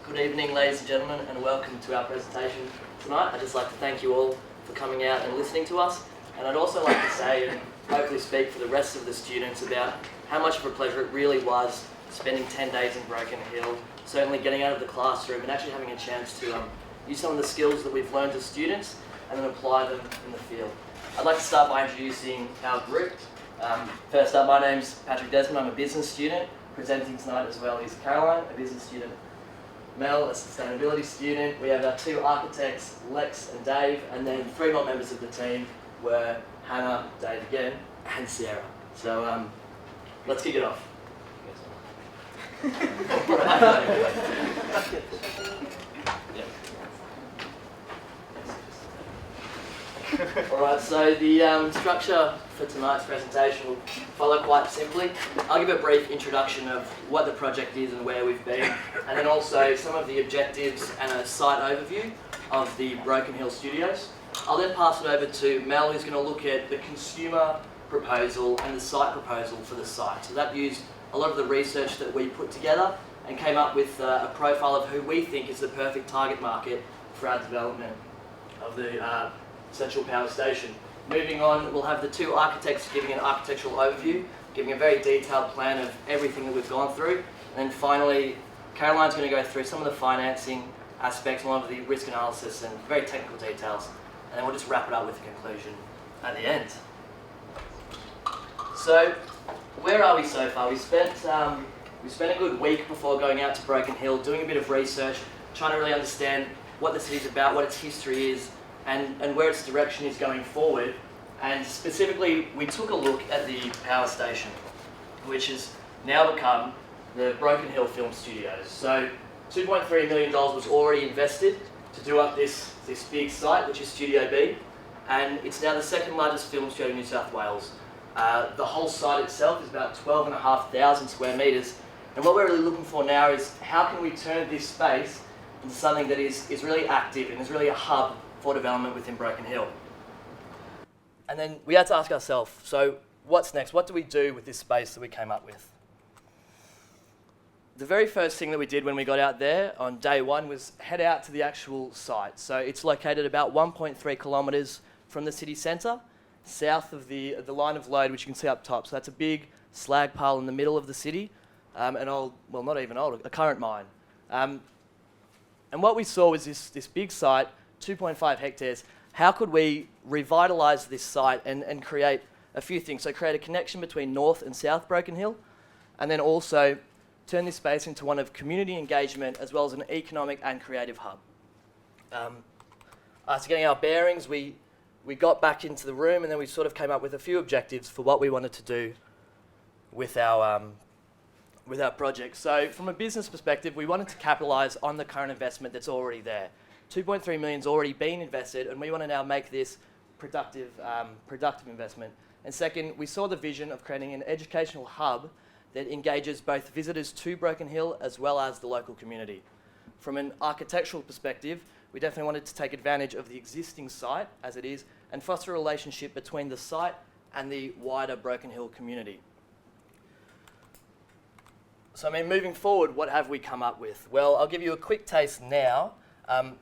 Good evening, ladies and gentlemen, and welcome to our presentation tonight. I'd just like to thank you all for coming out and listening to us, and I'd also like to say and hopefully speak for the rest of the students about how much of a pleasure it really was spending 10 days in Broken Hill, certainly getting out of the classroom and actually having a chance to use some of the skills that we've learned as students and then apply them in the field. I'd like to start by introducing our group. First up, my name's Patrick Desmond. I'm a business student. Presenting tonight as well is Caroline, a business student. Mel, a sustainability student. We have our two architects, Lex and Dave, and then three more members of the team were Hannah, Dave again, and Sarah. So let's kick it off. Alright, so the structure for tonight's presentation will follow quite simply. I'll give a brief introduction of what the project is and where we've been, and then also some of the objectives and a site overview of the Broken Hill Studios. I'll then pass it over to Mel, who's going to look at the consumer proposal and the site proposal for the site. So that used a lot of the research that we put together and came up with a profile of who we think is the perfect target market for our development of the Central Power Station. Moving on, we'll have the two architects giving an architectural overview, giving a very detailed plan of everything that we've gone through. And then finally, Caroline's going to go through some of the financing aspects, a lot of the risk analysis and very technical details. And then we'll just wrap it up with a conclusion at the end. So, where are we so far? We spent a good week before going out to Broken Hill, doing a bit of research, trying to really understand what the city's about, what its history is, and where its direction is going forward. And specifically, we took a look at the power station, which has now become the Broken Hill Film Studios. So $2.3 million was already invested to do up this big site, which is Studio B, and it's now the second largest film studio in New South Wales. The whole site itself is about 12,500 square metres, and what we're really looking for now is how can we turn this space into something that is really active and is really a hub for development within Broken Hill. And then we had to ask ourselves, so what's next? What do we do with this space that we came up with? The very first thing that we did when we got out there on day one was head out to the actual site. So it's located about 1.3 kilometres from the city centre, south of the line of load, which you can see up top. So that's a big slag pile in the middle of the city, an old, well not even old, a current mine. And what we saw was this big site, 2.5 hectares. How could we revitalise this site and create a few things? So create a connection between North and South Broken Hill, and then also turn this space into one of community engagement as well as an economic and creative hub. After getting our bearings, we got back into the room and then we sort of came up with a few objectives for what we wanted to do with our project. So from a business perspective, we wanted to capitalise on the current investment that's already there. 2.3 million's already been invested, and we want to now make this productive investment. And second, we saw the vision of creating an educational hub that engages both visitors to Broken Hill as well as the local community. From an architectural perspective, we definitely wanted to take advantage of the existing site as it is and foster a relationship between the site and the wider Broken Hill community. So moving forward, what have we come up with? Well, I'll give you a quick taste now.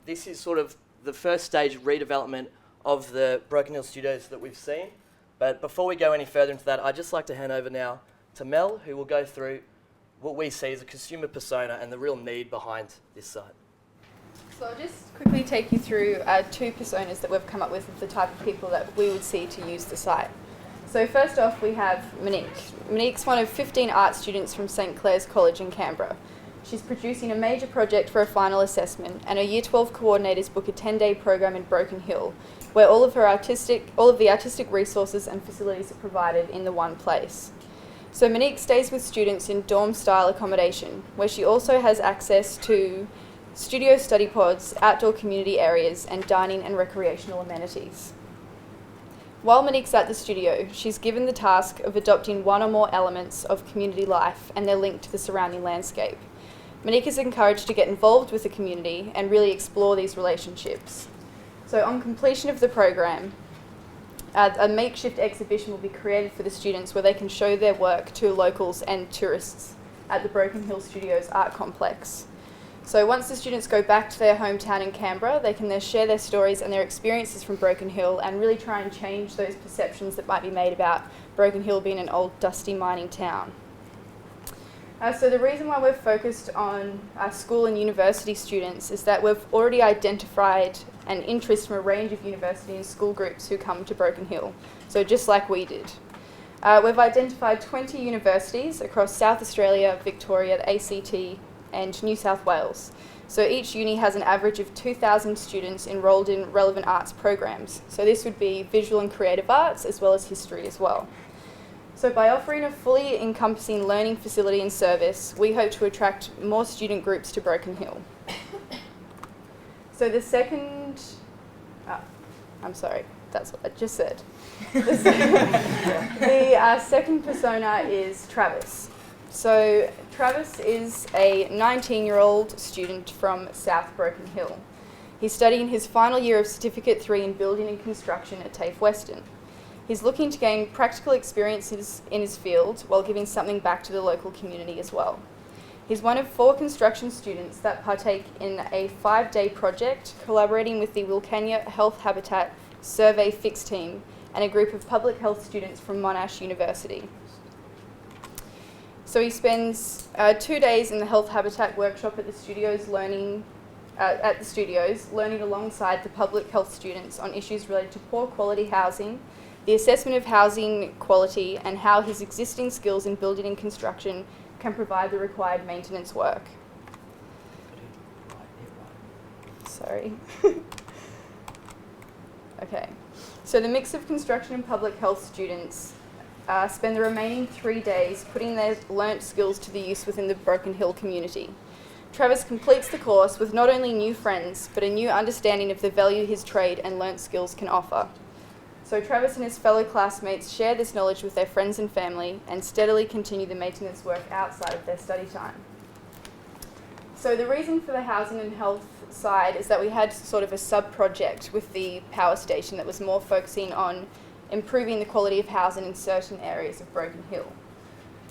This is sort of the first stage redevelopment of the Broken Hill Studios that we've seen. But before we go any further into that, I'd just like to hand over now to Mel, who will go through what we see as a consumer persona and the real need behind this site. So I'll just quickly take you through two personas that we've come up with of the type of people that we would see to use the site. So first off, we have Monique. Monique's one of 15 art students from St Clair's College in Canberra. She's producing a major project for a final assessment, and her Year 12 coordinators book a 10-day program in Broken Hill, where all of the artistic resources and facilities are provided in the one place. So Monique stays with students in dorm-style accommodation, where she also has access to studio study pods, outdoor community areas, and dining and recreational amenities. While Monique's at the studio, she's given the task of adopting one or more elements of community life and their link to the surrounding landscape. Monique is encouraged to get involved with the community and really explore these relationships. So on completion of the program, a makeshift exhibition will be created for the students where they can show their work to locals and tourists at the Broken Hill Studios Art Complex. So once the students go back to their hometown in Canberra, they can then share their stories and their experiences from Broken Hill and really try and change those perceptions that might be made about Broken Hill being an old dusty mining town. So the reason why we're focused on school and university students is that we've already identified an interest from a range of university and school groups who come to Broken Hill, so just like we did. We've identified 20 universities across South Australia, Victoria, the ACT and New South Wales. So each uni has an average of 2,000 students enrolled in relevant arts programs. So this would be visual and creative arts as well as history as well. So by offering a fully encompassing learning facility and service, we hope to attract more student groups to Broken Hill. So the second, I'm sorry, that's what I just said. The second persona is Travis. So Travis is a 19-year-old student from South Broken Hill. He's studying his final year of Certificate 3 in Building and Construction at TAFE Western. He's looking to gain practical experiences in his field while giving something back to the local community as well. He's one of 4 construction students that partake in a 5-day project collaborating with the Wilcannia Health Habitat Survey Fix Team and a group of public health students from Monash University. So he spends 2 days in the health habitat workshop at the studios learning alongside the public health students on issues related to poor quality housing, the assessment of housing quality and how his existing skills in building and construction can provide the required maintenance work. Sorry. Okay. So the mix of construction and public health students spend the remaining 3 days putting their learnt skills to the use within the Broken Hill community. Travis completes the course with not only new friends, but a new understanding of the value his trade and learnt skills can offer. So Travis and his fellow classmates share this knowledge with their friends and family and steadily continue the maintenance work outside of their study time. So the reason for the housing and health side is that we had sort of a sub-project with the power station that was more focusing on improving the quality of housing in certain areas of Broken Hill.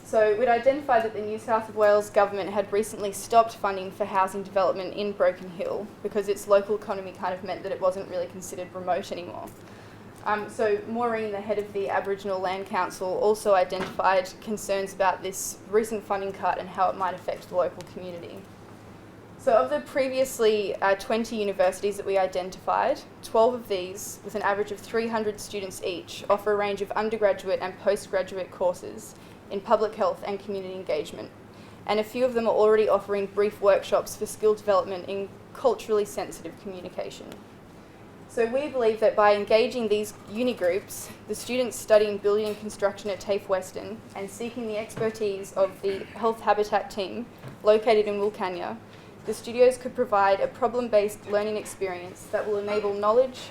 So we'd identified that the New South Wales government had recently stopped funding for housing development in Broken Hill because its local economy kind of meant that it wasn't really considered remote anymore. So Maureen, the head of the Aboriginal Land Council, also identified concerns about this recent funding cut and how it might affect the local community. So of the previously 20 universities that we identified, 12 of these, with an average of 300 students each, offer a range of undergraduate and postgraduate courses in public health and community engagement. And a few of them are already offering brief workshops for skill development in culturally sensitive communication. So we believe that by engaging these uni groups, the students studying building and construction at TAFE Western and seeking the expertise of the Health Habitat team located in Wilcannia, the studios could provide a problem-based learning experience that will enable knowledge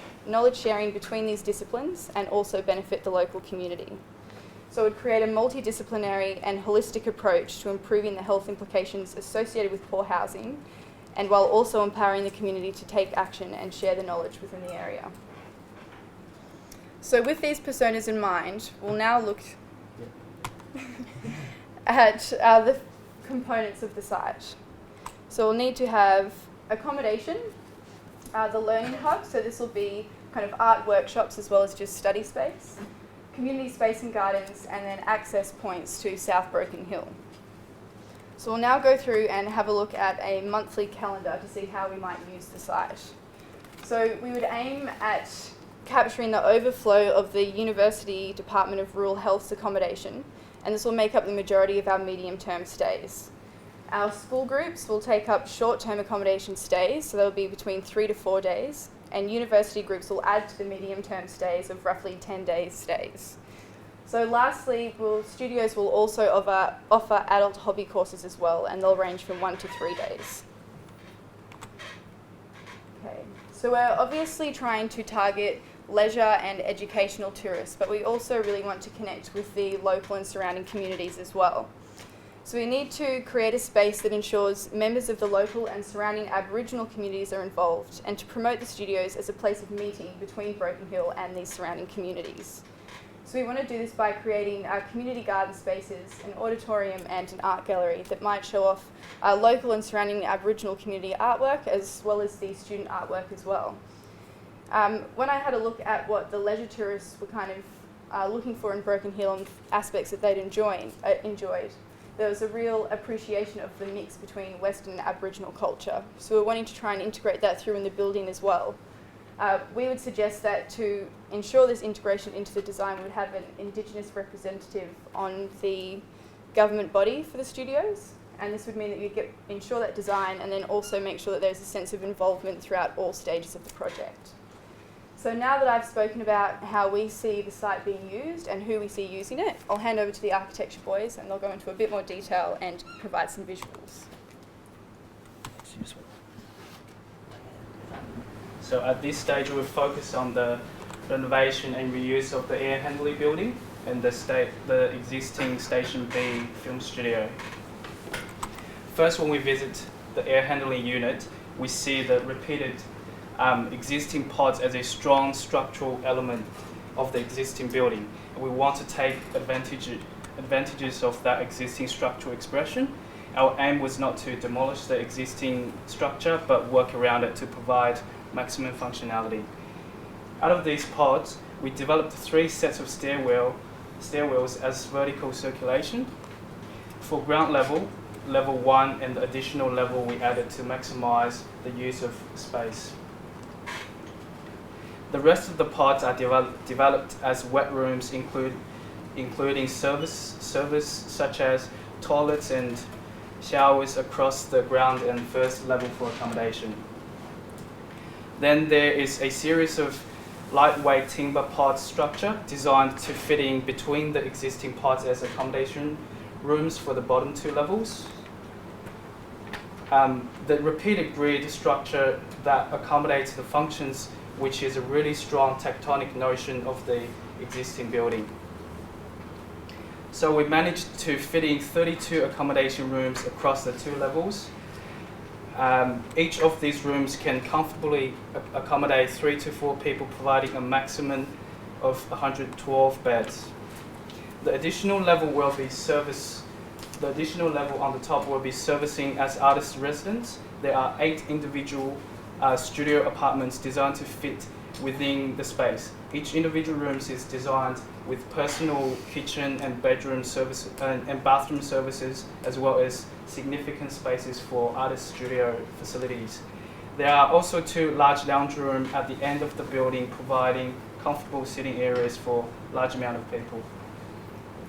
sharing between these disciplines and also benefit the local community. So it would create a multidisciplinary and holistic approach to improving the health implications associated with poor housing, and while also empowering the community to take action and share the knowledge within the area. So with these personas in mind, we'll now look at the components of the site. So we'll need to have accommodation, the learning hub, so this will be kind of art workshops as well as just study space, community space and gardens, and then access points to South Broken Hill. So we'll now go through and have a look at a monthly calendar to see how we might use the site. So we would aim at capturing the overflow of the University Department of Rural Health's accommodation, and this will make up the majority of our medium-term stays. Our school groups will take up short-term accommodation stays, so they'll be between 3 to 4 days, and university groups will add to the medium-term stays of roughly 10 days stays. So lastly, studios will also offer adult hobby courses as well, and they'll range from 1 to 3 days. Okay, so we're obviously trying to target leisure and educational tourists, but we also really want to connect with the local and surrounding communities as well. So we need to create a space that ensures members of the local and surrounding Aboriginal communities are involved, and to promote the studios as a place of meeting between Broken Hill and these surrounding communities. So we want to do this by creating community garden spaces, an auditorium and an art gallery that might show off local and surrounding Aboriginal community artwork as well as the student artwork as well. When I had a look at what the leisure tourists were kind of looking for in Broken Hill and aspects that they'd enjoyed, there was a real appreciation of the mix between Western and Aboriginal culture. So we're wanting to try and integrate that through in the building as well. We would suggest that to ensure this integration into the design, we would have an Indigenous representative on the government body for the studios, and this would mean that you ensure that design and then also make sure that there's a sense of involvement throughout all stages of the project. So now that I've spoken about how we see the site being used and who we see using it, I'll hand over to the architecture boys and they'll go into a bit more detail and provide some visuals. So at this stage, we'll focus on the renovation and reuse of the air handling building and the existing Station B film studio. First, when we visit the air handling unit, we see the repeated existing pods as a strong structural element of the existing building. And we want to take advantages of that existing structural expression. Our aim was not to demolish the existing structure, but work around it to provide maximum functionality. Out of these pods, we developed 3 sets of stairwells as vertical circulation. For ground level, level 1 and the additional level we added to maximize the use of space. The rest of the pods are developed as wet rooms, including service such as toilets and showers across the ground and first level for accommodation. Then there is a series of lightweight timber pod structure designed to fit in between the existing pods as accommodation rooms for the bottom 2 levels. The repeated grid structure that accommodates the functions, which is a really strong tectonic notion of the existing building. So we managed to fit in 32 accommodation rooms across the 2 levels. Each of these rooms can comfortably accommodate 3 to 4 people, providing a maximum of 112 beds. The additional level will be The additional level on the top will be servicing as artist residence. There are 8 individual studio apartments designed to fit within the space. Each individual room is designed with personal kitchen and bedroom service and bathroom services, as well as significant spaces for artist studio facilities. There are also 2 large lounge rooms at the end of the building, providing comfortable sitting areas for a large amount of people.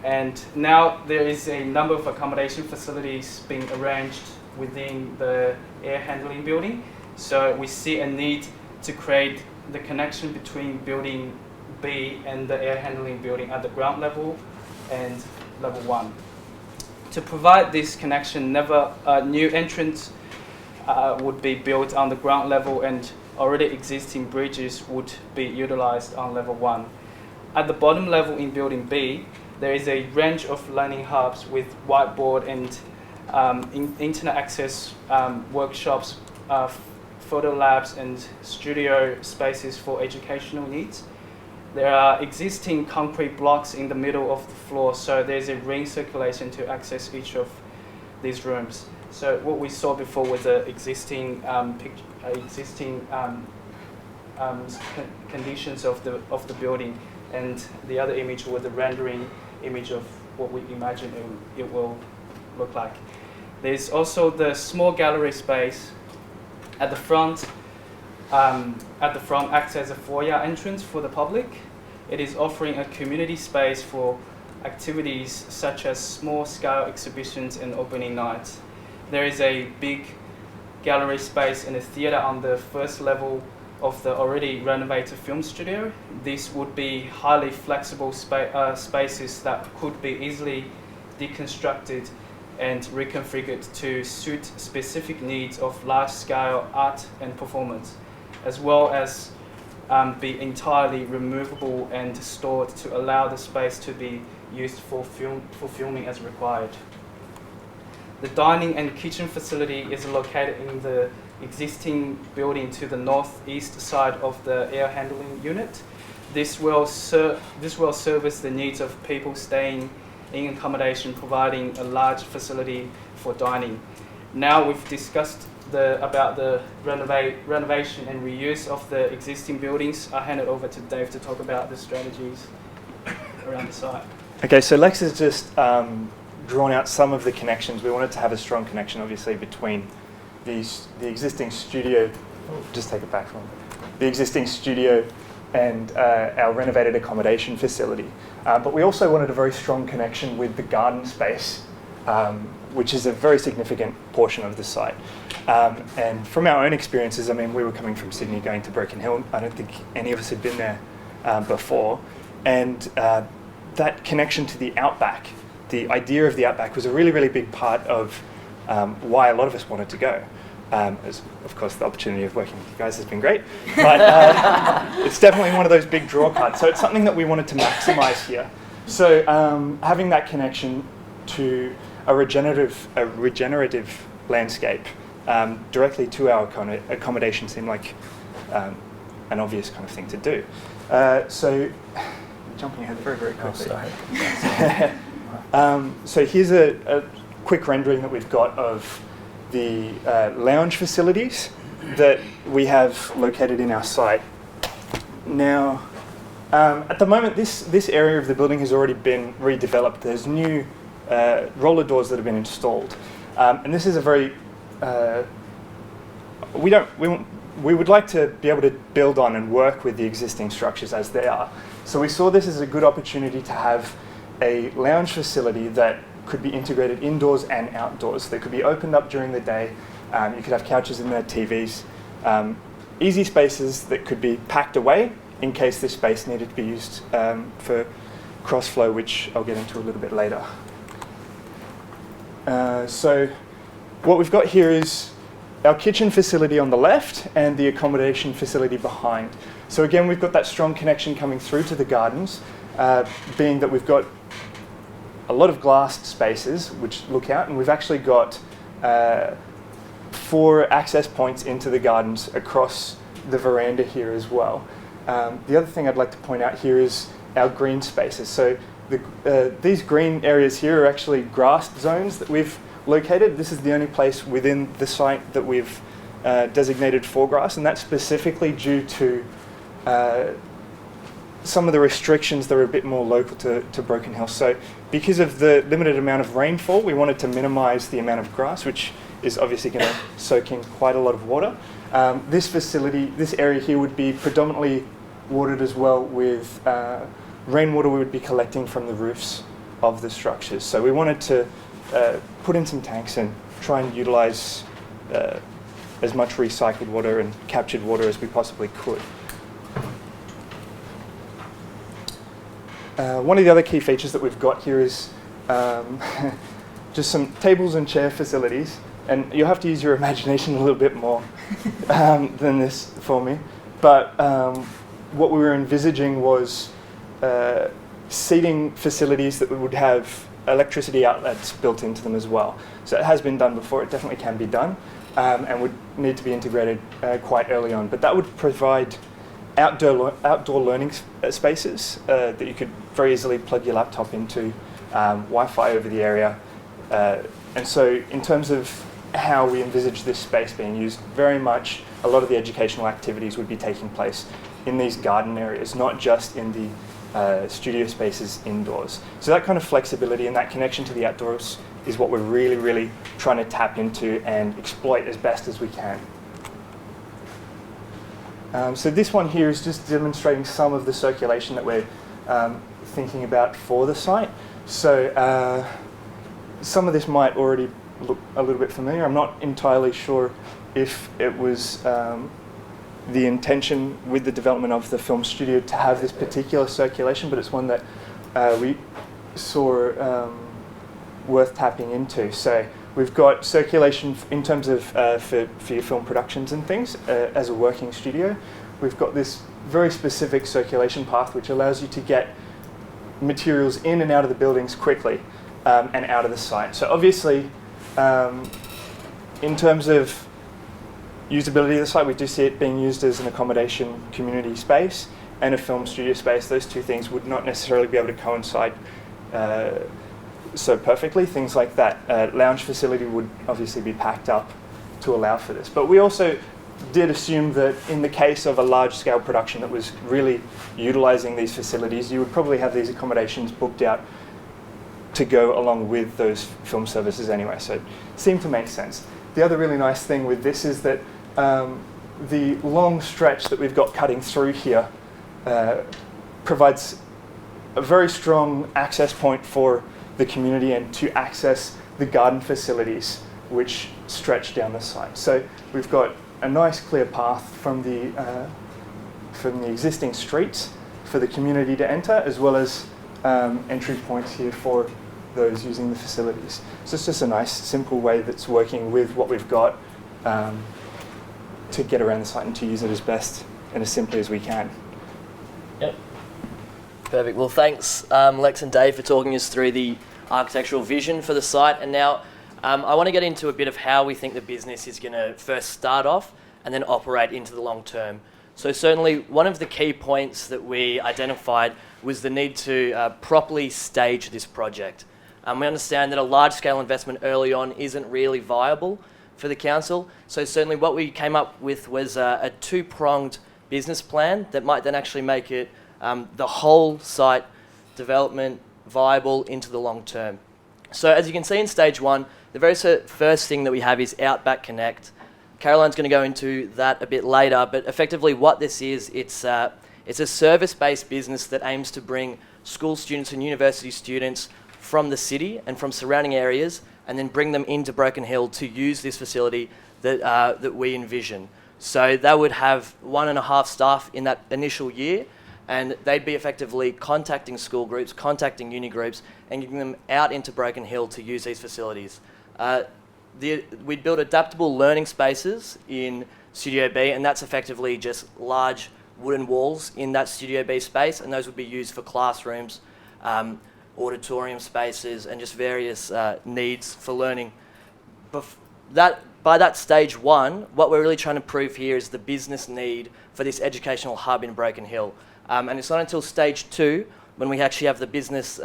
And now there is a number of accommodation facilities being arranged within the air handling building. So we see a need to create the connection between building B and the air handling building at the ground level and level 1. To provide this connection, new entrance would be built on the ground level, and already existing bridges would be utilized on level 1. At the bottom level in building B, there is a range of learning hubs with whiteboard and internet access workshops, photo labs and studio spaces for educational needs. There are existing concrete blocks in the middle of the floor, so there's a ring circulation to access each of these rooms. So what we saw before was the existing conditions of the building, and the other image was the rendering image of what we imagine it will look like. There's also the small gallery space at the front. Acts as a foyer entrance for the public. It is offering a community space for activities such as small-scale exhibitions and opening nights. There is a big gallery space and a theatre on the first level of the already renovated film studio. These would be highly flexible spaces that could be easily deconstructed and reconfigured to suit specific needs of large-scale art and performance, as well as be entirely removable and stored to allow the space to be used for filming as required. The dining and kitchen facility is located in the existing building to the northeast side of the air handling unit. This will service the needs of people staying in accommodation, providing a large facility for dining. Now we've discussed about the renovation and reuse of the existing buildings. I'll hand it over to Dave to talk about the strategies around the site. Okay, so Lex has just drawn out some of the connections. We wanted to have a strong connection, obviously, between the existing studio. Just take it back from the existing studio and our renovated accommodation facility. But we also wanted a very strong connection with the garden space, which is a very significant portion of the site. And from our own experiences, I mean, we were coming from Sydney going to Broken Hill. I don't think any of us had been there before. And that connection to the outback, the idea of the outback was a really, really big part of why a lot of us wanted to go. As, of course, the opportunity of working with you guys has been great, but it's definitely one of those big draw cards. So it's something that we wanted to maximise here. So having that connection to a regenerative landscape directly to our accommodation seemed like an obvious kind of thing to do. So jumping ahead very, very quickly. So here's a quick rendering that we've got of the lounge facilities that we have located in our site. Now, at the moment, this area of the building has already been redeveloped. There's new roller doors that have been installed, and this is a very we would like to be able to build on and work with the existing structures as they are. So we saw this as a good opportunity to have a lounge facility that could be integrated indoors and outdoors. They could be opened up during the day. You could have couches in there, TVs, easy spaces that could be packed away in case this space needed to be used for cross-flow, which I'll get into a little bit later. So what we've got here is our kitchen facility on the left and the accommodation facility behind. So again, we've got that strong connection coming through to the gardens, being that we've got a lot of glassed spaces which look out, and we've actually got 4 access points into the gardens across the veranda here as well. The other thing I'd like to point out here is our green spaces. So these green areas here are actually grassed zones that we've located. This is the only place within the site that we've designated for grass, and that's specifically due to some of the restrictions that are a bit more local to Broken Hill. So because of the limited amount of rainfall, we wanted to minimise the amount of grass, which is obviously going to soak in quite a lot of water. This facility, this area here would be predominantly watered as well with rainwater we would be collecting from the roofs of the structures. So we wanted to put in some tanks and try and utilise as much recycled water and captured water as we possibly could. One of the other key features that we've got here is just some tables and chair facilities, and you'll have to use your imagination a little bit more than this for me. But what we were envisaging was seating facilities that would have electricity outlets built into them as well. So it has been done before, it definitely can be done, and would need to be integrated quite early on. But that would provide outdoor learning spaces that you could very easily plug your laptop into, Wi-Fi over the area. And so in terms of how we envisage this space being used, very much a lot of the educational activities would be taking place in these garden areas, not just in the studio spaces indoors. So that kind of flexibility and that connection to the outdoors is what we're really, really trying to tap into and exploit as best as we can. So this one here is just demonstrating some of the circulation that we're thinking about for the site. So some of this might already look a little bit familiar. I'm not entirely sure if it was the intention with the development of the film studio to have this particular circulation, but it's one that we saw worth tapping into. So we've got circulation in terms of for your film productions and things as a working studio. We've got this very specific circulation path which allows you to get materials in and out of the buildings quickly and out of the site. So obviously, in terms of usability of the site, we do see it being used as an accommodation community space, and a film studio space, those two things would not necessarily be able to coincide so perfectly. Things like that lounge facility would obviously be packed up to allow for this. But we also did assume that in the case of a large-scale production that was really utilising these facilities, you would probably have these accommodations booked out to go along with those film services anyway. So it seemed to make sense. The other really nice thing with this is that the long stretch that we've got cutting through here provides a very strong access point for the community and to access the garden facilities which stretch down the site. So we've got a nice clear path from the existing streets for the community to enter, as well as entry points here for those using the facilities. So it's just a nice, simple way that's working with what we've got to get around the site and to use it as best and as simply as we can. Yep. Perfect. Well, thanks, Lex and Dave, for talking us through the architectural vision for the site. And now I want to get into a bit of how we think the business is going to first start off and then operate into the long term. So certainly one of the key points that we identified was the need to properly stage this project. We understand that a large-scale investment early on isn't really viable for the council. So certainly what we came up with was a two-pronged business plan that might then actually make it the whole site development viable into the long term. So as you can see in stage one, the very first thing that we have is Outback Connect. Caroline's going to go into that a bit later, but effectively what this is, it's a service-based business that aims to bring school students and university students from the city and from surrounding areas and then bring them into Broken Hill to use this facility that we envision. So they would have 1.5 staff in that initial year, and they'd be effectively contacting school groups, contacting uni groups, and getting them out into Broken Hill to use these facilities. We'd build adaptable learning spaces in Studio B, and that's effectively just large wooden walls in that Studio B space, and those would be used for classrooms, auditorium spaces, and just various needs for learning. By that stage one, what we're really trying to prove here is the business need for this educational hub in Broken Hill. And it's not until stage two, when we actually have the business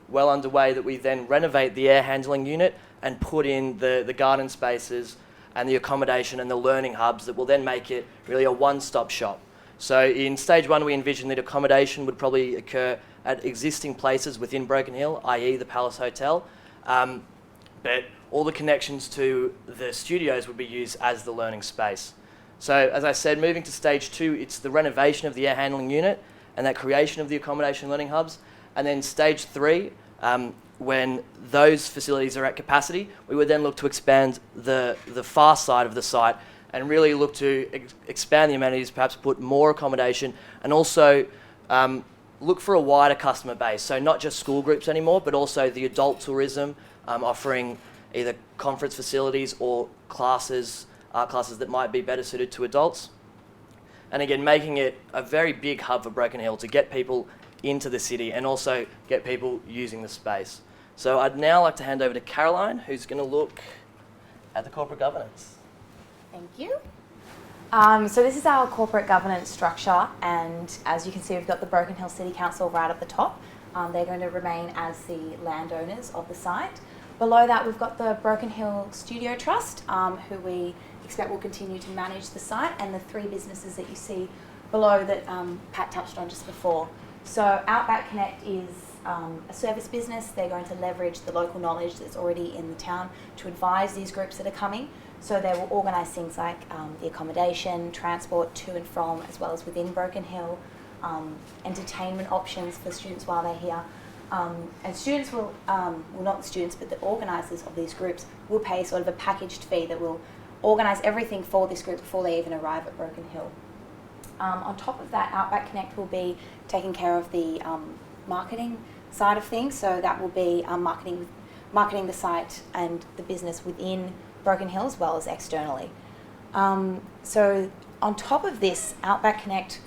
well underway, that we then renovate the air handling unit and put in the garden spaces and the accommodation and the learning hubs that will then make it really a one-stop shop. So in stage one, we envision that accommodation would probably occur at existing places within Broken Hill, i.e. the Palace Hotel, but all the connections to the studios would be used as the learning space. So as I said, moving to stage two, it's the renovation of the air handling unit and that creation of the accommodation learning hubs. And then stage three, when those facilities are at capacity, we would then look to expand the far side of the site and really look to expand the amenities, perhaps put more accommodation, and also look for a wider customer base. So not just school groups anymore, but also the adult tourism, offering either conference facilities or classes, art classes that might be better suited to adults. And again, making it a very big hub for Broken Hill to get people into the city and also get people using the space. So I'd now like to hand over to Caroline, who's going to look at the corporate governance. Thank you. So this is our corporate governance structure, and as you can see, we've got the Broken Hill City Council right at the top. They're going to remain as the landowners of the site. Below that, we've got the Broken Hill Studio Trust, who we expect will continue to manage the site, and the three businesses that you see below that Pat touched on just before. So Outback Connect is a service business. They're going to leverage the local knowledge that's already in the town to advise these groups that are coming. So they will organise things like the accommodation, transport to and from, as well as within Broken Hill, entertainment options for students while they're here. And students will, well, not the students, but the organisers of these groups will pay sort of a packaged fee that will organise everything for this group before they even arrive at Broken Hill. On top of that, Outback Connect will be taking care of the marketing side of things. So that will be marketing the site and the business within Broken Hill as well as externally. So on top of this, Outback Connect,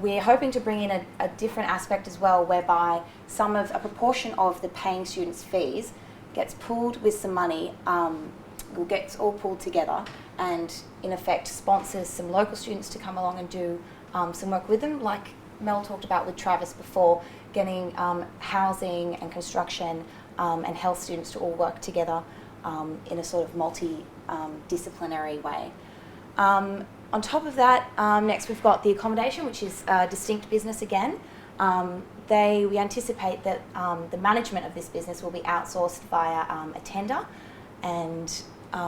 we're hoping to bring in a different aspect as well, whereby a proportion of the paying students' fees gets pooled with some money, gets all pulled together, and in effect sponsors some local students to come along and do some work with them, like Mel talked about with Travis before, getting housing and construction and health students to all work together in a sort of multi-disciplinary way. On top of that, next we've got the accommodation, which is a distinct business again. We anticipate that the management of this business will be outsourced via a tender, and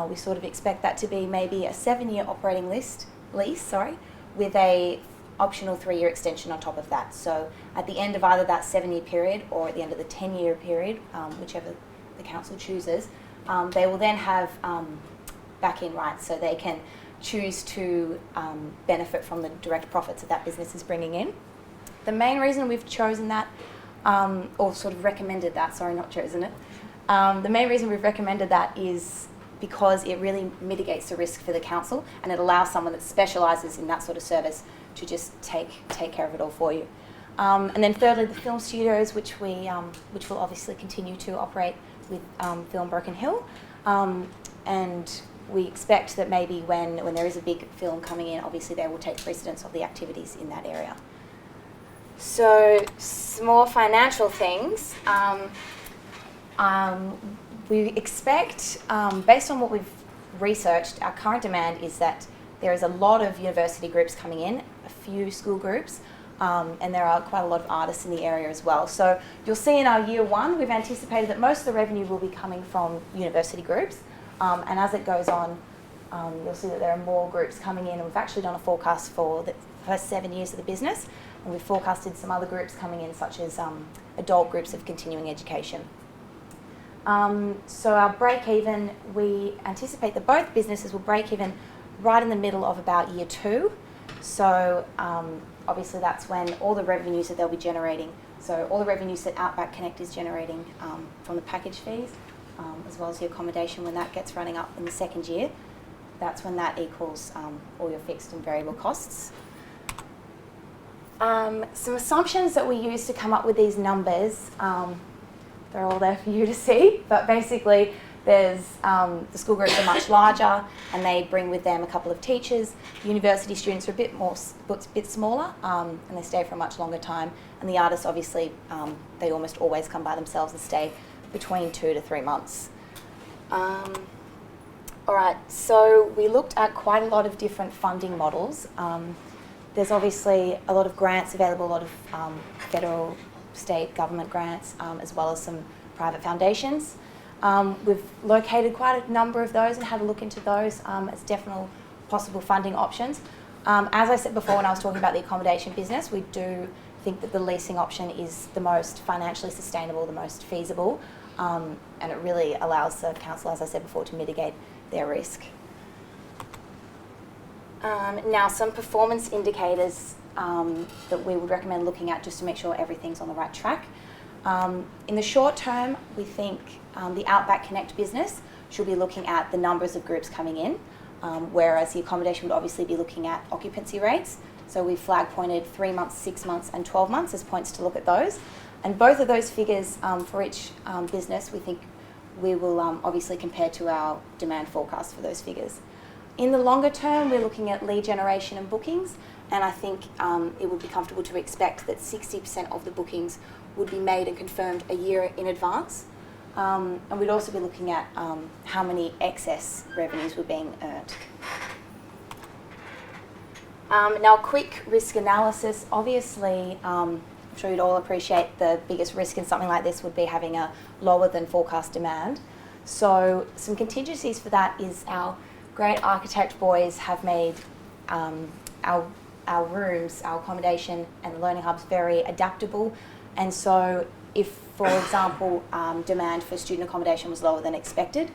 we sort of expect that to be maybe a 7-year operating lease, with a optional 3-year extension on top of that. So at the end of either that 7-year period or at the end of the 10-year period, whichever the council chooses, they will then have back-in rights, so they can choose to benefit from the direct profits that that business is bringing in. The main reason we've chosen that, or sort of recommended that, sorry, not chosen it, the main reason we've recommended that is because it really mitigates the risk for the council, and it allows someone that specialises in that sort of service to just take care of it all for you. And then thirdly, the film studios, which will obviously continue to operate with Film Broken Hill, and we expect that maybe when there is a big film coming in, obviously they will take precedence of the activities in that area. So, some more financial things. We expect, based on what we've researched, our current demand is that there is a lot of university groups coming in, a few school groups, and there are quite a lot of artists in the area as well. So you'll see in our year one, we've anticipated that most of the revenue will be coming from university groups, and as it goes on, you'll see that there are more groups coming in, and we've actually done a forecast for the first 7 years of the business, and we've forecasted some other groups coming in, such as adult groups of continuing education. So our break even, we anticipate that both businesses will break even right in the middle of about year 2. So obviously that's when all the revenues that they'll be generating, so all the revenues that Outback Connect is generating from the package fees, as well as the accommodation, when that gets running up in the second year, that's when that equals all your fixed and variable costs. Some assumptions that we use to come up with these numbers, they're all there for you to see, but basically there's the school groups are much larger and they bring with them a couple of teachers. University students are a bit smaller and they stay for a much longer time, and the artists obviously they almost always come by themselves and stay between 2 to 3 months. Alright, so we looked at quite a lot of different funding models. There's obviously a lot of grants available, a lot of federal, state government grants, as well as some private foundations. We've located quite a number of those and had a look into those as definite possible funding options. As I said before when I was talking about the accommodation business, we do think that the leasing option is the most financially sustainable, the most feasible, and it really allows the council, as I said before, to mitigate their risk. Now, some performance indicators that we would recommend looking at just to make sure everything's on the right track. In the short term, we think the Outback Connect business should be looking at the numbers of groups coming in, whereas the accommodation would obviously be looking at occupancy rates. So we flag pointed 3 months, 6 months and 12 months as points to look at those. And both of those figures for each business, we think we will obviously compare to our demand forecast for those figures. In the longer term, we're looking at lead generation and bookings, and I think it would be comfortable to expect that 60% of the bookings would be made and confirmed a year in advance. And we'd also be looking at how many excess revenues were being earned. Now, quick risk analysis. Obviously, I'm sure you'd all appreciate the biggest risk in something like this would be having a lower than forecast demand. So some contingencies for that is our great architect boys have made our rooms, our accommodation and the learning hubs very adaptable. And so if, for example, demand for student accommodation was lower than expected,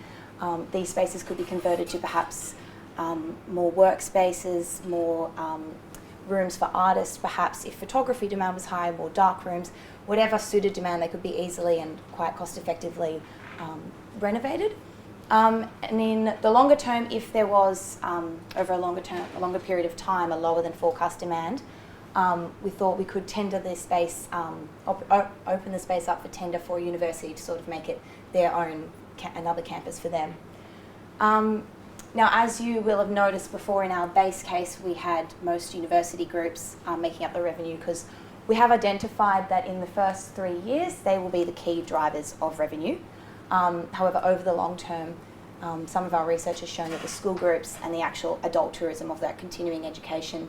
these spaces could be converted to perhaps more workspaces, more rooms for artists, perhaps if photography demand was high, more dark rooms, whatever suited demand, they could be easily and quite cost effectively renovated. And in the longer term, if there was over a longer period of time, a lower than forecast demand, we thought we could tender this space, open the space up for tender for a university to sort of make it their own, another campus for them. Now, as you will have noticed before, in our base case, we had most university groups making up the revenue because We have identified that in the first 3 years, they will be the key drivers of revenue. However, over the long term, some of our research has shown that the school groups and the actual adult tourism of that continuing education,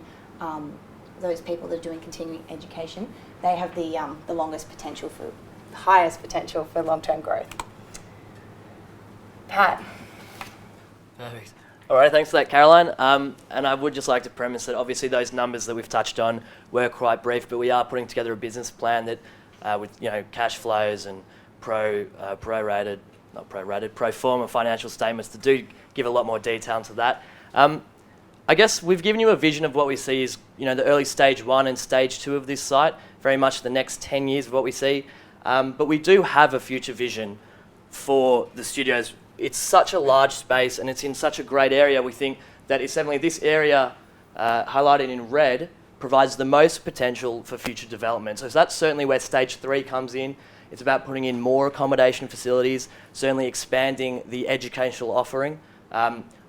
those people that are doing continuing education, they have the highest potential for long-term growth. Pat. Perfect. All right, thanks for that, Caroline. And I would just like to premise that obviously those numbers that we've touched on were quite brief, but we are putting together a business plan that, with cash flows and pro forma financial statements that do give a lot more detail into that. I guess we've given you a vision of what we see as the early stage 1 and stage 2 of this site, very much the next 10 years of what we see. But we do have a future vision for the studios. It's such a large space and it's in such a great area. We think that it's definitely this area highlighted in red provides the most potential for future development. So that's certainly where stage 3 comes in. It's about putting in more accommodation facilities, certainly expanding the educational offering,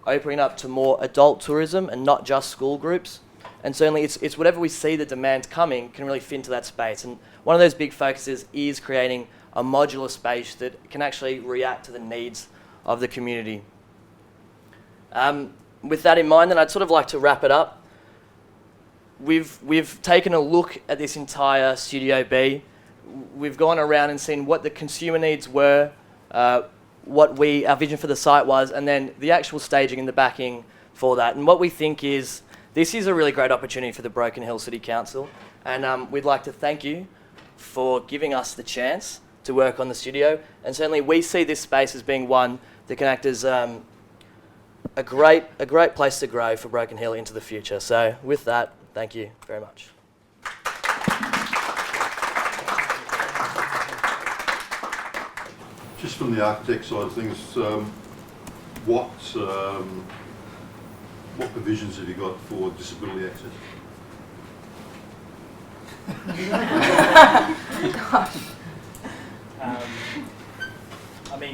opening up to more adult tourism and not just school groups. And certainly it's whatever we see the demand coming can really fit into that space. And one of those big focuses is creating a modular space that can actually react to the needs of the community. With that in mind, then I'd sort of like to wrap it up. We've taken a look at this entire Studio B. We've gone around and seen what the consumer needs were, what our vision for the site was, and then the actual staging and the backing for that. And what we think is this is a really great opportunity for the Broken Hill City Council, and we'd like to thank you for giving us the chance to work on the studio. And certainly we see this space as being one that can act as a great place to grow for Broken Hill into the future. So with that, thank you very much. Just from the architect side of things, what provisions have you got for disability access?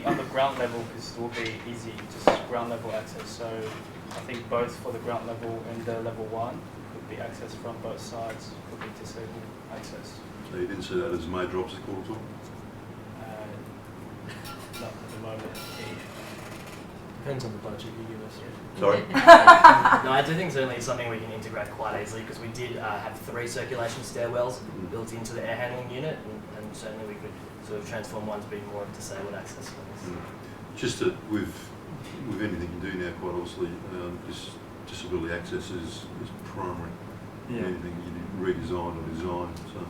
On the ground level, it will be easy, just ground level access. So I think both for the ground level and the level 1 could be access from both sides, could be disabled access. So you didn't see that as a major obstacle at all? Not at the moment. Depends on the budget you give us. Sorry? No, I do think certainly it's something we can integrate quite easily because we did have 3 circulation stairwells built into the air handling unit, and certainly we could sort of transform one to be more of disabled access. Just that with anything you do now, quite obviously, this disability access is primary. Yeah. Anything you redesign or design, so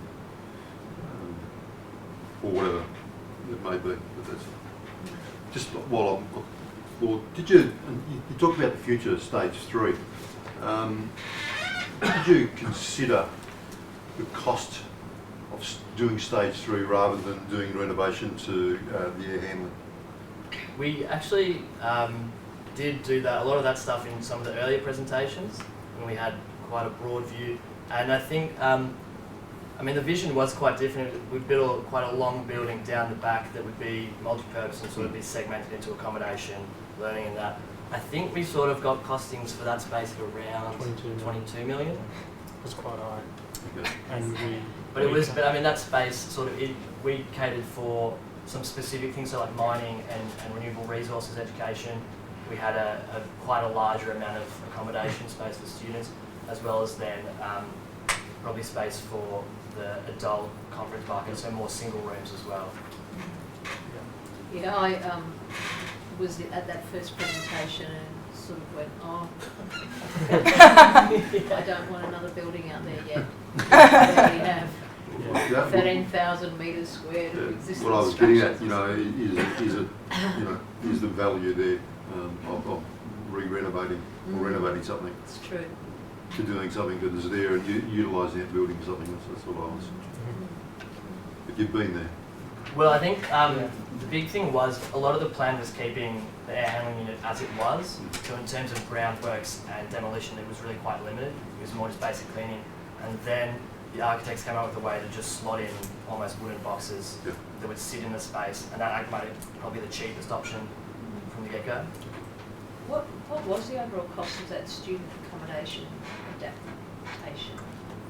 or whatever it may be. But that's just while well, you talked about the future stage 3. Did you consider the cost of doing stage 3 rather than doing renovation to the air handling? We actually did do that, a lot of that stuff in some of the earlier presentations, when we had quite a broad view. And I think, the vision was quite different. We built quite a long building down the back that would be multi-purpose and sort of be segmented into accommodation, learning and that. I think we sort of got costings for that space of around 22 million. It's quite high. Okay. And that space sort of, we catered for some specific things, so like mining and renewable resources education. We had quite a larger amount of accommodation space for students, as well as then probably space for the adult conference market, so more single rooms as well. Yeah, I was at that first presentation and sort of went, I don't want another building out there yet. We already have 13,000 metres squared of existing What I was getting at, structures. is the value there of re-renovating or renovating something It's true. to doing something that is there and utilising that building for something else. That's what I was. But you've been there. Well, I think the big thing was a lot of the plan was keeping the air handling unit as it was. So in terms of groundworks and demolition, it was really quite limited. It was more just basic cleaning. And then the architects came up with a way to just slot in almost wooden boxes that would sit in the space. And that made it probably the cheapest option from the get-go. What was the overall cost of that student accommodation adaptation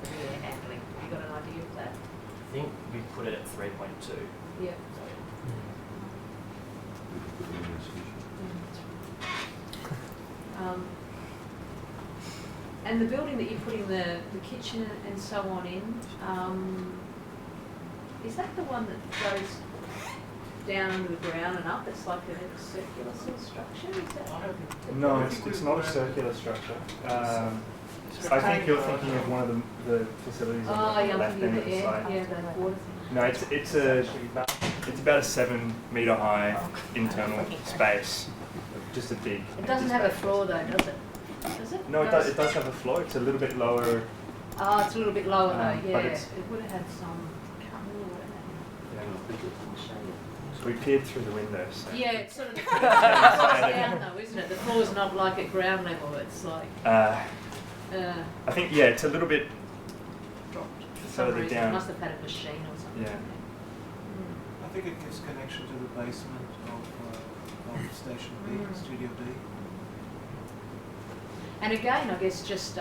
for the air handling? Have you got an idea? that? I think we put it at 3.2. Yeah. And the building that you're putting the kitchen and so on in, is that the one that goes down under the ground and up? It's like a circular sort of structure? Is that? No, it's not a circular structure. I think you're thinking of one of the facilities on the left end of the site. Yeah, the water thing. No, it's about a 7 metre high internal space. Just a big. It doesn't have a floor though, does it? Does it? No, it does have a floor. It's a little bit lower. Oh, it's a little bit lower though, yeah. but It would have had some. I can't remember what it had. I'll show you. So we peered through the windows. So. Yeah, it's sort of the floor's down though, isn't it? The floor's not like at ground level. It's like I think it's a little bit dropped for some further reason. down. It must have had a machine or something. Yeah. I think it gives connection to the basement of Station B, Studio B. And again, I guess just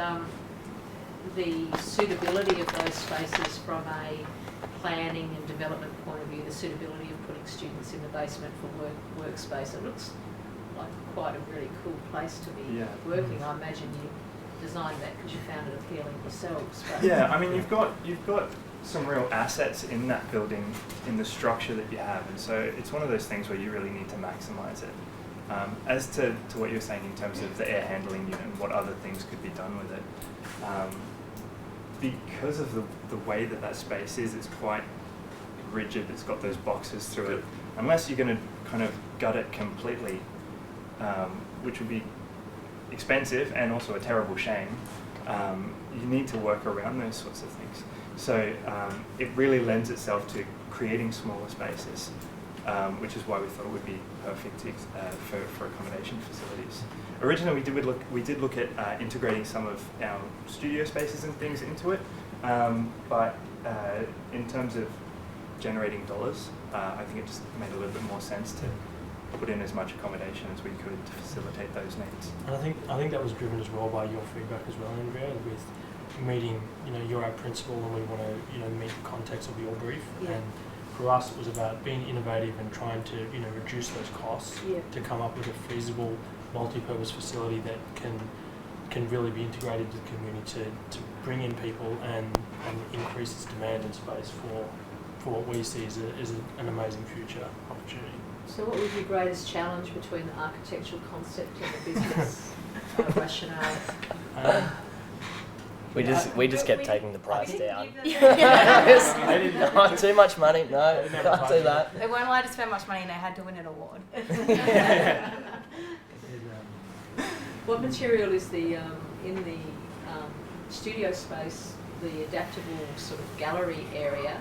the suitability of those spaces from a planning and development point of view, the suitability of putting students in the basement for workspace. It looks like quite a really cool place to be working. I imagine you designed that because you found it appealing yourselves. But Yeah, I mean you've got some real assets in that building, in the structure that you have, and so it's one of those things where you really need to maximise it. As to what you're saying in terms of the air handling unit and what other things could be done with it, because of the way that space is, it's quite rigid. It's got those boxes through it. Unless you're going to kind of gut it completely, which would be expensive and also a terrible shame, you need to work around those sorts of things. So it really lends itself to creating smaller spaces, which is why we thought it would be perfect for accommodation facilities. Originally, we did look at integrating some of our studio spaces and things into it, but in terms of generating dollars, I think it just made a little bit more sense to put in as much accommodation as we could to facilitate those needs. And I think that was driven as well by your feedback as well, Andrea, with meeting, you're our principal and we want to, meet the context of your brief. Yeah. And for us, it was about being innovative and trying to, reduce those costs to come up with a feasible multi-purpose facility that can really be integrated to the community to bring in people and increase its demand in space for what we see as an amazing future opportunity. So what was your greatest challenge between the architectural concept and the business rationale? We just kept taking the price down. Yes. Too much money? No, can't do that. They weren't allowed to spend much money and they had to win an award. What material is the in the studio space, the adaptable sort of gallery area?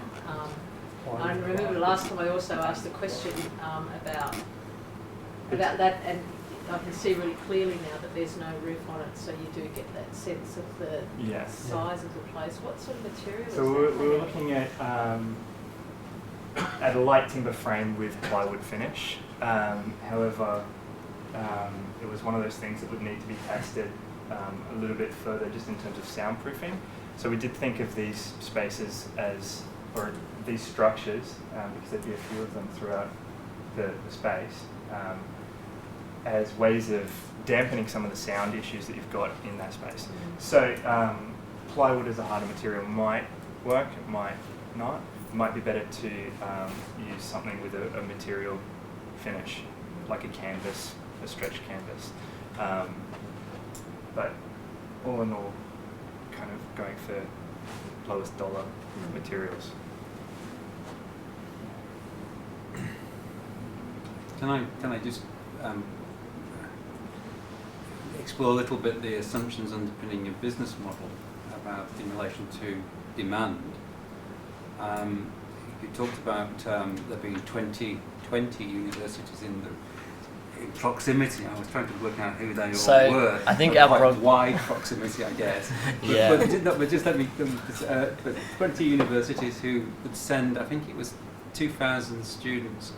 I remember last time I also asked the question about that, and I can see really clearly now that there's no roof on it, so you do get that sense of the size of the place. What sort of material is that? So we were looking at a light timber frame with plywood finish. However, it was one of those things that would need to be tested a little bit further just in terms of soundproofing. So we did think of these spaces or these structures, because there'd be a few of them throughout the space, as ways of dampening some of the sound issues that you've got in that space. So plywood as a harder material might work, it might not. It might be better to use something with a material finish, like a canvas, a stretched canvas. But all in all, kind of going for lowest dollar materials. Can I just explore a little bit the assumptions underpinning your business model about in relation to demand? You talked about there being 20 universities in proximity. I was trying to work out who they all were. I think quite wide proximity, I guess. Yeah. But just let me. But 20 universities who would send. I think it was 2,000 students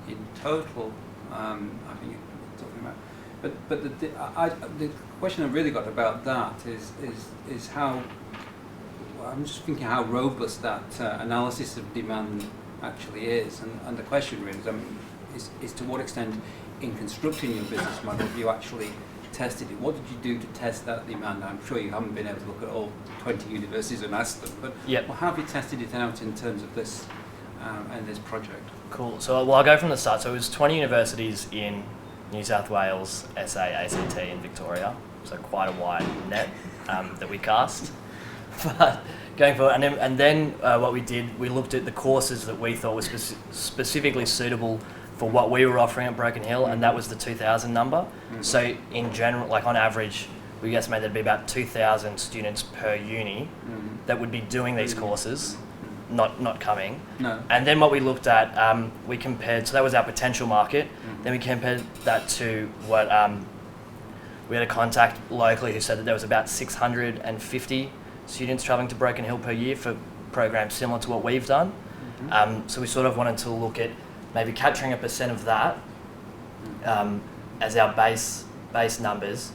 in total. I think you're talking about. But the question I really got about that is how I'm just thinking how robust that analysis of demand actually is, and the question really is to what extent in constructing your business model have you actually tested it? What did you do to test that demand? I'm sure you haven't been able to look at all 20 universities and ask them, but how have you tested it out in terms of this and this project? Cool. So I'll go from the start. So it was 20 universities in New South Wales, SA, ACT and Victoria. So quite a wide net that we cast. But going forward, and then what we did, we looked at the courses that we thought were specifically suitable for what we were offering at Broken Hill, and that was the 2,000 number. So in general, like on average, we estimated there'd be about 2,000 students per uni that would be doing these courses, not coming. No. And then what we looked at, we compared, so that was our potential market. Then we compared that to what, we had a contact locally who said that there was about 650 students travelling to Broken Hill per year for programs similar to what we've done. So we sort of wanted to look at maybe capturing 1% of that as our base numbers,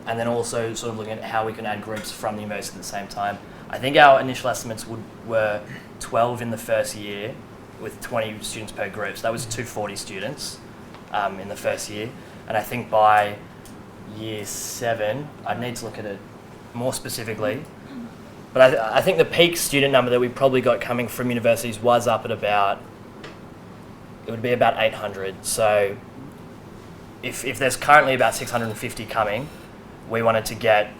and then also sort of looking at how we can add groups from the university at the same time. I think our initial estimates were 12 in the first year with 20 students per group. So that was 240 students in the first year. And I think by year 7, I'd need to look at it more specifically. But I think the peak student number that we probably got coming from universities was up at about, it would be about 800. So if there's currently about 650 coming, we wanted to get,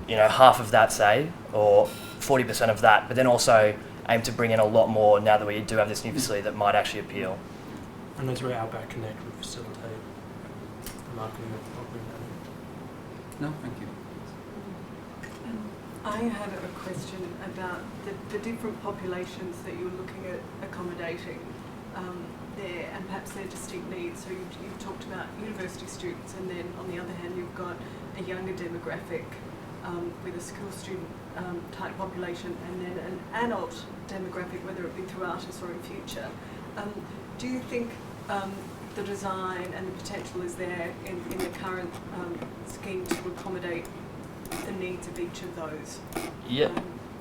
half of that, say, or 40% of that, but then also aim to bring in a lot more now that we do have this new facility that might actually appeal. And that's where Outback Connect would facilitate the marketing of what we're doing. No, thank you. I had a question about the different populations that you're looking at accommodating there, and perhaps their distinct needs. So you've talked about university students, and then on the other hand you've got a younger demographic with a school student type population, and then an adult demographic, whether it be through artists or in future. Do you think the design and the potential is there in the current scheme to accommodate the needs of each of those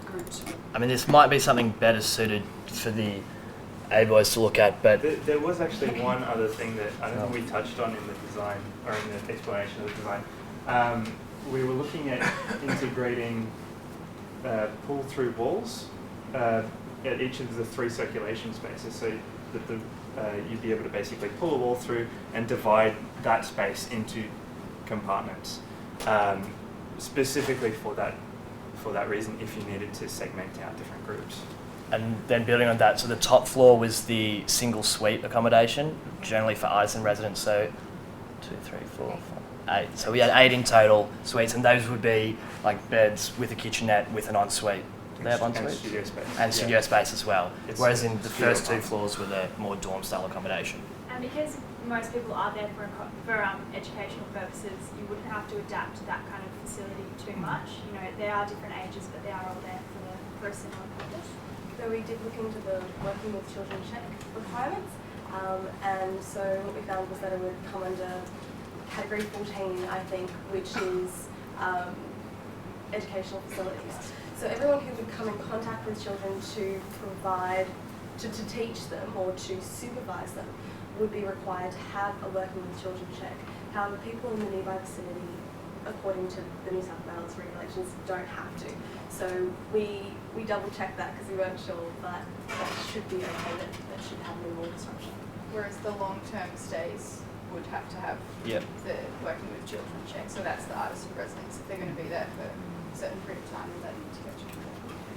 groups? I mean, this might be something better suited for the A-boys to look at, but There was actually one other thing that I don't think we touched on in the design, or in the explanation of the design. We were looking at integrating pull-through walls at each of the 3 circulation spaces, so that you'd be able to basically pull a wall through and divide that space into compartments, specifically for that reason, if you needed to segment out different groups. And then building on that, so the top floor was the single suite accommodation, generally for artisan residents, so 2, 3, 4, 5, 8. So we had 8 in total suites, and those would be like beds with a kitchenette with an ensuite. Do they have ensuite? And studio space. And studio space as well. Whereas in the studio first 2 floors were the more dorm style accommodation. And because most people are there for educational purposes, you wouldn't have to adapt to that kind of facility too much. They are different ages, but they are all there for a similar purpose. So we did look into the working with children check requirements, and so what we found was that it would come under category 14, I think, which is educational facilities. So everyone who would come in contact with children to provide, to teach them or to supervise them would be required to have a working with children check. However, people in the nearby vicinity, according to the New South Wales regulations, don't have to. So we double checked that because we weren't sure, but that should be okay, that should have minimal disruption. Whereas the long-term stays would have to have the working with children check. So that's the artists and residents. If they're going to be there for a certain period of time, they need to go to children.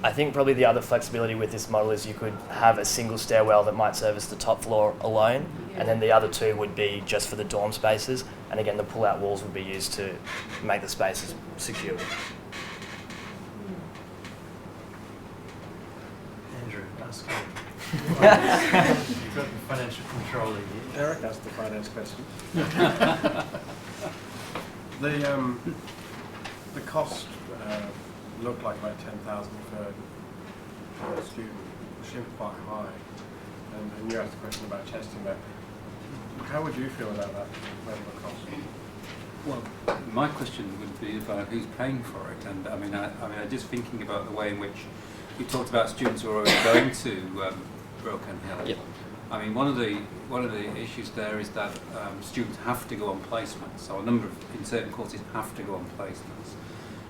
I think probably the other flexibility with this model is you could have a single stairwell that might service the top floor alone, and then the other 2 would be just for the dorm spaces, and again the pull-out walls would be used to make the spaces secure. Andrew, ask me. You've got the financial controller here. Derrick asked the finance question. The cost looked like about 10,000 per student, which seemed quite high. And you asked the question about testing that. How would you feel about that level of cost? Well, my question would be about who's paying for it, and I mean, I'm just thinking about the way in which you talked about students who are already going to Broken Hill. Yep. I mean, one of the issues there is that students have to go on placements. So a number of in certain courses have to go on placements.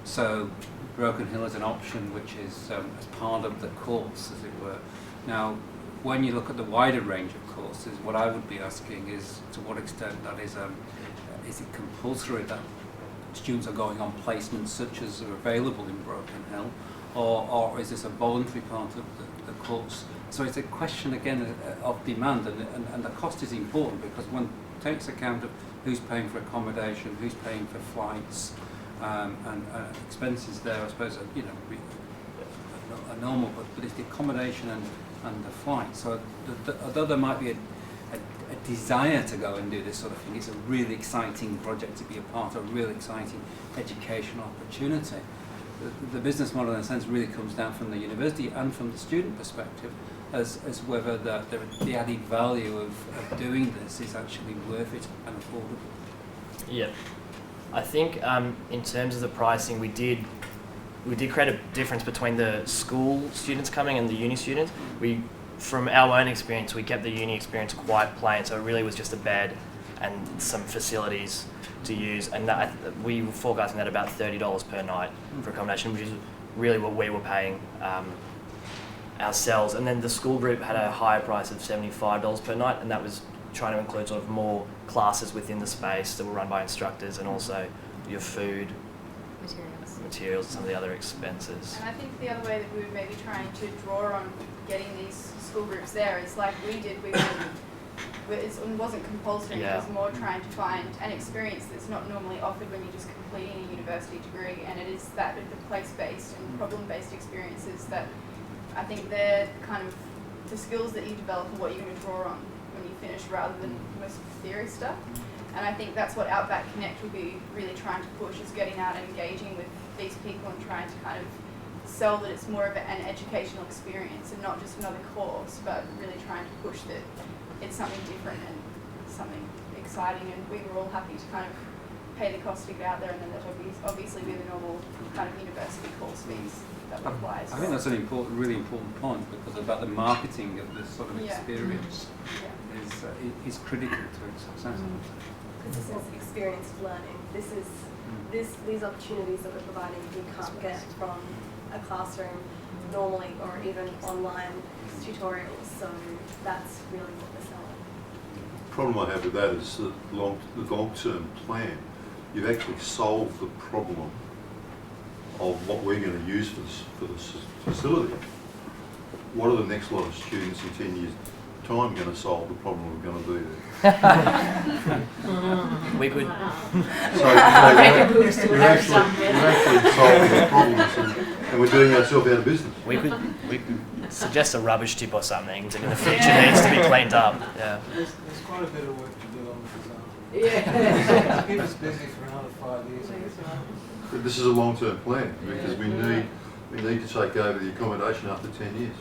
So Broken Hill is an option which is as part of the course, as it were. Now, when you look at the wider range of courses, what I would be asking is to what extent that is it compulsory that students are going on placements such as are available in Broken Hill, or is this a voluntary part of the course? So it's a question again of demand, and the cost is important because one takes account of who's paying for accommodation, who's paying for flights, and expenses there, I suppose, are normal, but it's the accommodation and the flight. So although there might be a desire to go and do this sort of thing, it's a really exciting project to be a part of, a really exciting educational opportunity. The business model, in a sense, really comes down from the university and from the student perspective as whether the added value of doing this is actually worth it and affordable. Yeah. I think in terms of the pricing, we did create a difference between the school students coming and the uni students. From our own experience, we kept the uni experience quite plain, so it really was just a bed and some facilities to use, and that we were forecasting that about $30 per night for accommodation, which is really what we were paying ourselves. And then the school group had a higher price of $75 per night, and that was trying to include sort of more classes within the space that were run by instructors, and also your food, materials, and some of the other expenses. And I think the other way that we were maybe trying to draw on getting these school groups there is like we did. It wasn't compulsory. Yeah. It was more trying to find an experience that's not normally offered when you're just completing a university degree, and it is that of the place-based and problem-based experiences that I think they're kind of the skills that you develop and what you're going to draw on when you finish, rather than most theory stuff. And I think that's what Outback Connect will be really trying to push, is getting out and engaging with these people and trying to kind of sell that it's more of an educational experience and not just another course, but really trying to push that it's something different and something exciting. And we were all happy to kind of pay the cost to get out there, and then there'd obviously be the normal kind of university course fees that would apply as well. I think that's an really important point, because about the marketing of this sort of Yeah. experience is critical to its success. This is experienced learning. These opportunities that we're providing you can't get from a classroom normally, or even online tutorials. So that's really what we're selling. The problem I have with that is the long-term plan. You've actually solved the problem of what we're going to use for this facility. What are the next lot of students in 10 years' time going to solve the problem we're going to do there? We could. So you're actually solving the problems, and we're doing ourselves out of business. We could suggest a rubbish tip or something that in the future needs to be cleaned up. Yeah. There's quite a bit of work to do on the design. Yeah. Keep us busy for another 5 years. But this is a long-term plan, because we need to take over the accommodation after 10 years.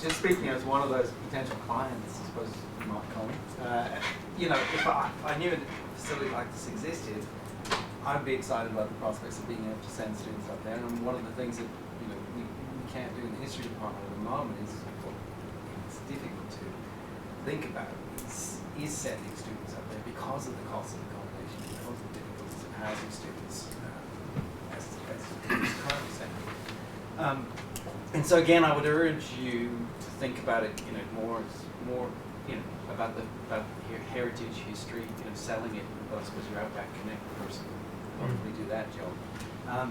Just speaking as one of those potential clients, I suppose you might call it, if I knew a facility like this existed, I'd be excited about the prospects of being able to send students up there. And one of the things that we can't do in the history department at the moment is, it's difficult to think about, is sending students up there because of the cost of accommodation, because of the difficulties of housing students as it's currently sending. And so again, I would urge you to think about it, more about your heritage, history, selling it. I suppose your Outback Connect person will probably do that job,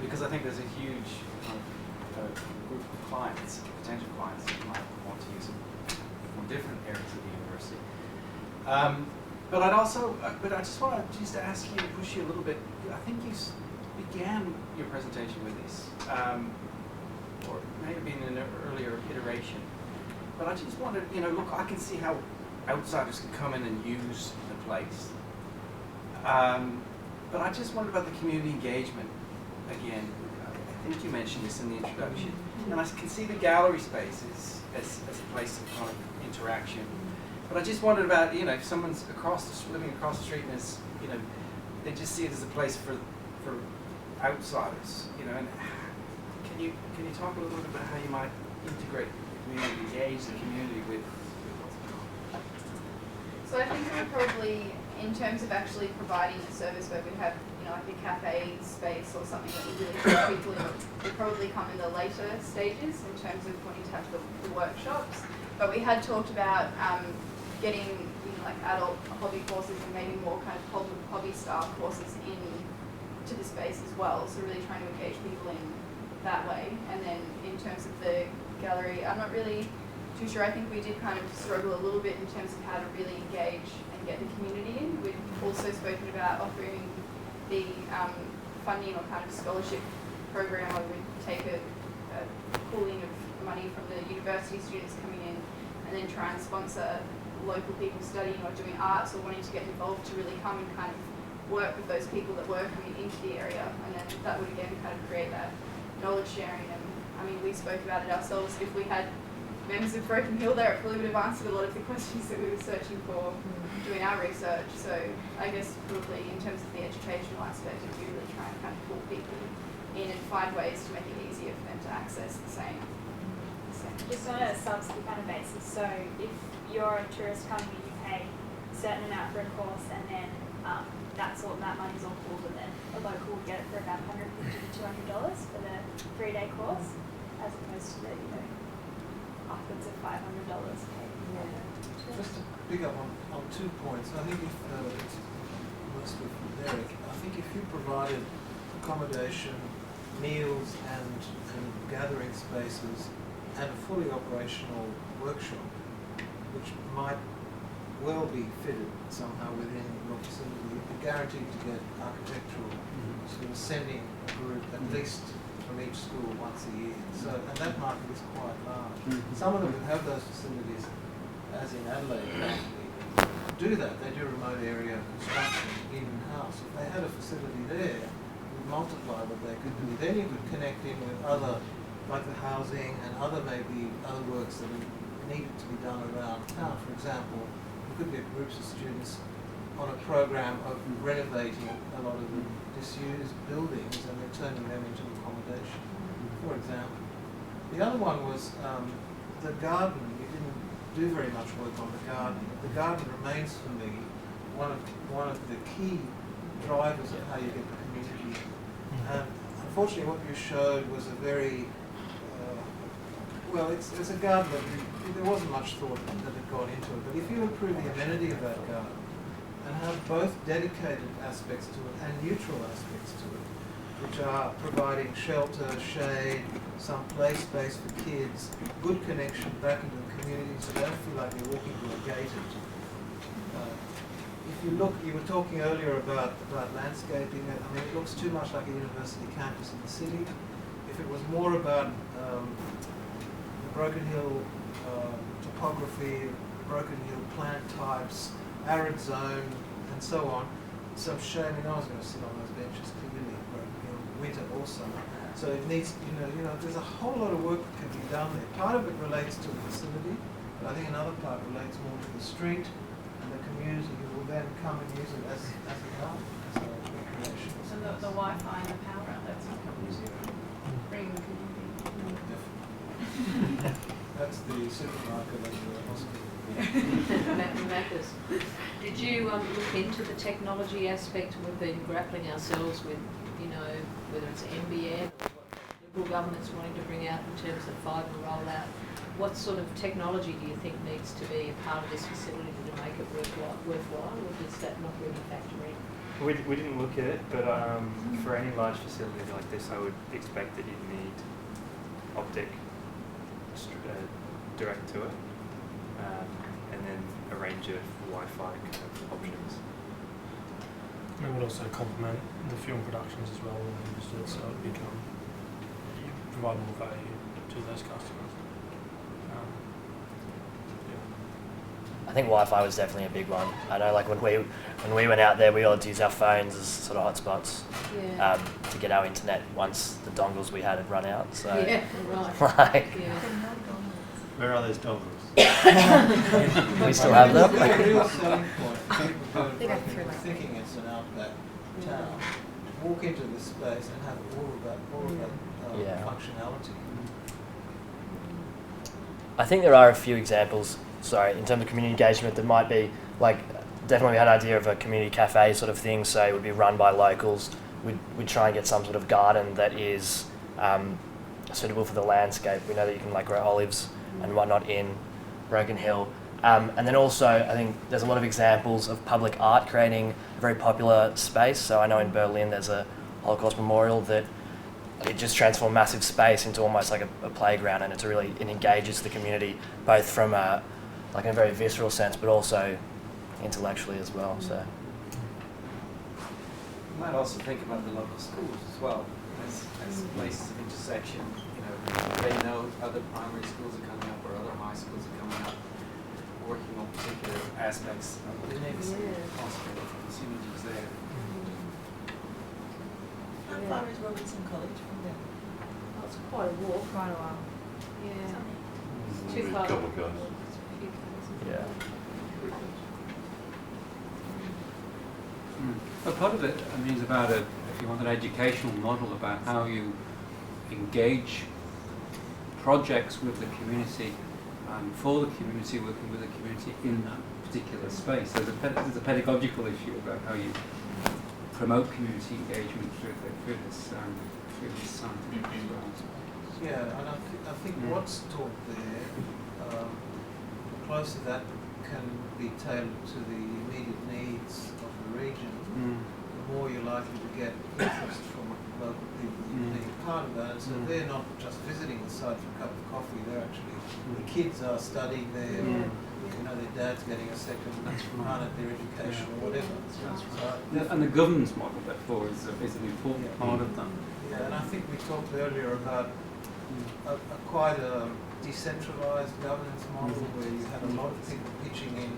because I think there's a huge group of clients, potential clients, that might want to use it from different areas of the university. But I just want to ask you, push you a little bit. I think you began your presentation with this. Or it may have been in an earlier iteration. But I just wanted, look, I can see how outsiders can come in and use the place. But I just wondered about the community engagement again. I think you mentioned this in the introduction. And I can see the gallery space as a place of kind of interaction. But I just wondered about, you know, if someone's living across the street and is, you know, they just see it as a place for outsiders, you know, and can you talk a little bit about how you might integrate the community, engage the community with what's going on? So I think we're probably, in terms of actually providing a service where we have, you know, like a cafe space or something that would really draw people in, would probably come in the later stages in terms of wanting to have the workshops. But we had talked about getting, you know, like adult hobby courses and maybe more kind of hobby style courses in to the space as well. So really trying to engage people in that way. And then in terms of the gallery, I'm not really too sure. I think we did kind of struggle a little bit in terms of how to really engage and get the community in. We've also spoken about offering the funding or kind of scholarship program where we take a pooling of money from the university students coming in and then try and sponsor local people studying or doing arts or wanting to get involved to really come and kind of work with those people that were coming into the area, and then that would again kind of create that knowledge sharing. And I mean, we spoke about it ourselves. If we had members of Broken Hill there, it probably would have answered a lot of the questions that we were searching for doing our research. So I guess probably in terms of the educational aspect, if we really try and kind of pull people in and find ways to make it easier for them to access the same. Just on a subsidy kind of basis, so if you're a tourist coming and you pay a certain amount for a course and then that money's all pooled, and then a local would get it for about $150 to $200 for the 3-day course, as opposed to the, you know, upwards of $500 paid. Just to pick up on 2 points, I think if it's mostly from Derrick, I think if you provided accommodation, meals and gathering spaces and a fully operational workshop, which might well be fitted somehow within your facility, you'd be guaranteed to get architectural sort of sending a group at least from each school once a year. So, and that market is quite large. Some of them who have those facilities, as in Adelaide, actually do that. They do remote area construction in-house. If they had a facility there, you'd multiply what they could do. Then you could connect in with other, like the housing and other works that needed to be done around town. For example, there could be groups of students on a program of renovating a lot of the disused buildings and then turning them into accommodation, for example. The other one was the garden. We didn't do very much work on the garden. The garden remains for me one of the key drivers of how you get the community. Unfortunately, what you showed was a very well, it's a garden that there wasn't much thought that had gone into it. But if you improve the amenity of that garden and have both dedicated aspects to it and neutral aspects to it, which are providing shelter, shade, some play space for kids, good connection back into the community so they don't feel like they're walking through a gated. If you look, you were talking earlier about landscaping. I mean, it looks too much like a university campus in the city. If it was more about Broken Hill topography, Broken Hill plant types, arid zone, and so on. Some shade. I mean, I was going to sit on those benches clearly at Broken Hill, winter or summer. So it needs, there's a whole lot of work that can be done there. Part of it relates to the facility, but I think another part relates more to the street and the community who will then come and use it as a garden, as a recreation. And the Wi-Fi and the power outlets will come using it, bring the community. That's the supermarket and the hospital. Matters. Did you look into the technology aspect? We've been grappling ourselves with, whether it's NBN or what Liberal government's wanting to bring out in terms of fibre rollout. What sort of technology do you think needs to be a part of this facility to make it worthwhile, or does that not really factor in? We didn't look at it, but for any large facility like this, I would expect that you'd need optic direct to it, and then a range of Wi-Fi kind of options. It would also complement the film productions as well, so it would provide more value to those customers. I think Wi-Fi was definitely a big one. I know, like when we went out there, we all used our phones as sort of hotspots to get our internet once the dongles we had run out. So yeah, right. like, yeah. Where are those dongles? We still have them. The real selling point, people don't thinking it's an outback town, walk into this space and have all of that functionality. I think there are a few examples, in terms of community engagement that might be, like, definitely we had an idea of a community cafe sort of thing, so it would be run by locals. We'd try and get some sort of garden that is suitable for the landscape. We know that you can like grow olives and whatnot in Broken Hill. And then also, I think there's a lot of examples of public art creating a very popular space. So I know in Berlin there's a Holocaust memorial that it just transformed massive space into almost like a playground, and it engages the community both from in a very visceral sense, but also intellectually as well. So you might also think about the local schools as well as places of intersection. They know other primary schools are coming up or other high schools are coming up, working on particular aspects of the neighborhood, possibly the synergies there. How far is Robinson College from there? Oh, it's quite a walk. Quite a while. Yeah. It's too far. A couple of guys. yeah. But part of it, is about if you want an educational model about how you engage projects with the community and for the community, working with the community in that particular space. There's a pedagogical issue about how you promote community engagement through this site as well. Yeah, and I think what's taught there, closer that can be tailored to the immediate needs of the region, the more you're likely to get interest from local people being part of that. So they're not just visiting the site for a cup of coffee, they're actually, the kids are studying there, their dad's getting a second run at their education or whatever. And the governance model, therefore, is an important part of that. Yeah, and I think we talked earlier about quite a decentralised governance model where you had a lot of people pitching in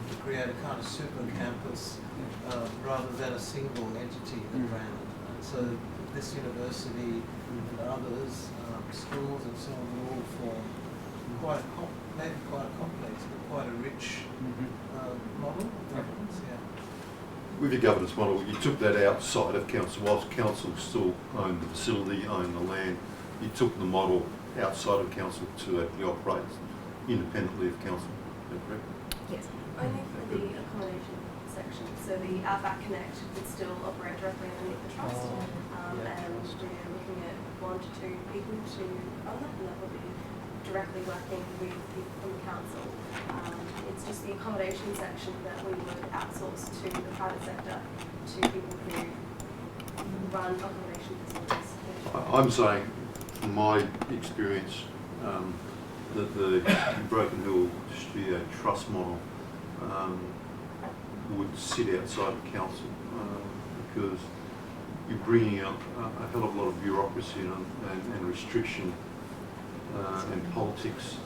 to create a kind of super campus rather than a single entity that ran it. And so this university and others, schools and so on, will all form maybe quite a complex, but quite a rich model of governance. Yeah. With your governance model, you took that outside of council. Whilst council still owned the facility, owned the land, you took the model outside of council to actually operate independently of council. Is that correct? Yes. Only for the accommodation section. So the Outback Connect would still operate directly underneath the trust. And we're looking at 1 to 2 people to run that, and that will be directly working with people from the council. It's just the accommodation section that we would outsource to the private sector, to people who run accommodation facilities. I'm saying, from my experience, that the Broken Hill Studio Trust model would sit outside of council because you're bringing up a hell of a lot of bureaucracy and restriction and politics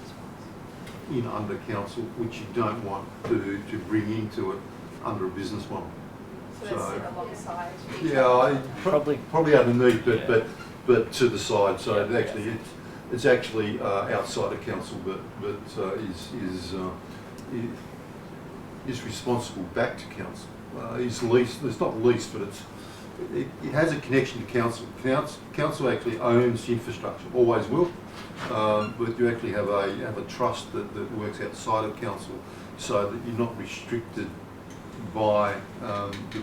in under council, which you don't want to bring into it under a business model. So that's alongside. Yeah, probably underneath, but to the side. So it's actually outside of council, but is responsible back to council. It's least. It's not least, but it has a connection to council. Council actually owns infrastructure, always will. But you actually have a trust that works outside of council, so that you're not restricted by the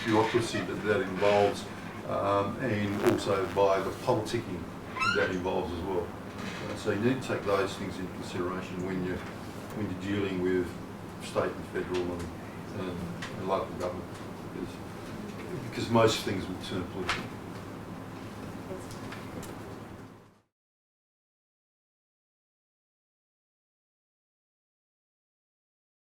bureaucracy that involves, and also by the politicking that involves as well. So you need to take those things into consideration when you're dealing with state and federal and local government, because most things will turn political.